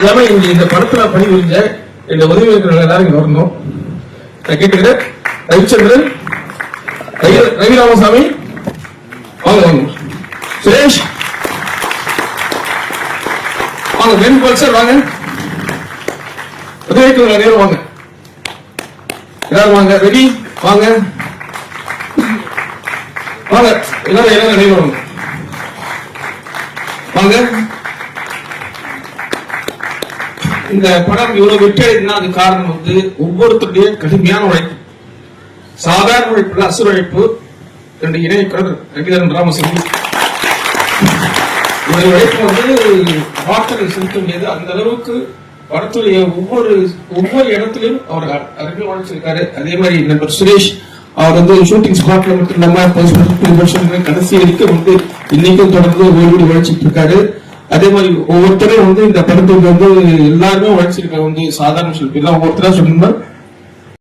இந்த படத்துல பணிபுரிஞ்ச இந்த உதவியாளர்கள் எல்லாரும் வரணும். நான் கேட்டுக்கிறேன். ரவிச்சந்திரன், ரவி ராமசாமி, வாங்க வாங்க. சுரேஷ் வாங்க. வேணுகோபால் சார் வாங்க. உதவியாளர்கள் நேரம் வாங்க. எல்லாரும் வாங்க. ரெடி வாங்க வாங்க. எல்லாரும் நேரம் வாங்க வாங்க. இந்த படம் இவ்வளவு வெற்றி அடைந்தா அது காரணம் வந்து ஒவ்வொருத்தருடைய கடுமையான உழைப்பு, சாதாரண உழைப்பு, அசுர உழைப்பு. ரெண்டு இணையக்காரர் ரவிதரன் ராமசாமி உழைப்பு வந்து வார்த்தைகள் செலுத்த முடியாது. அந்த அளவுக்கு படத்துடைய ஒவ்வொரு இடத்திலும் அவர் அருமையா உழைச்சிருக்காரு. அதே மாதிரி நண்பர் சுரேஷ் அவர் வந்து ஷூட்டிங் ஸ்பாட்ல மட்டும் இல்லாம கடைசி வரைக்கும் வந்து இன்னைக்கும் தொடர்ந்து ஓடி உழைச்சிட்டு இருக்காரு. அதே மாதிரி ஒவ்வொருத்தரும் வந்து இந்த படத்துக்கு வந்து எல்லாருமே உழைச்சிருக்காங்க. வந்து சாதாரண சிற்பி தான் ஒவ்வொருத்தரா சொல்லணும்.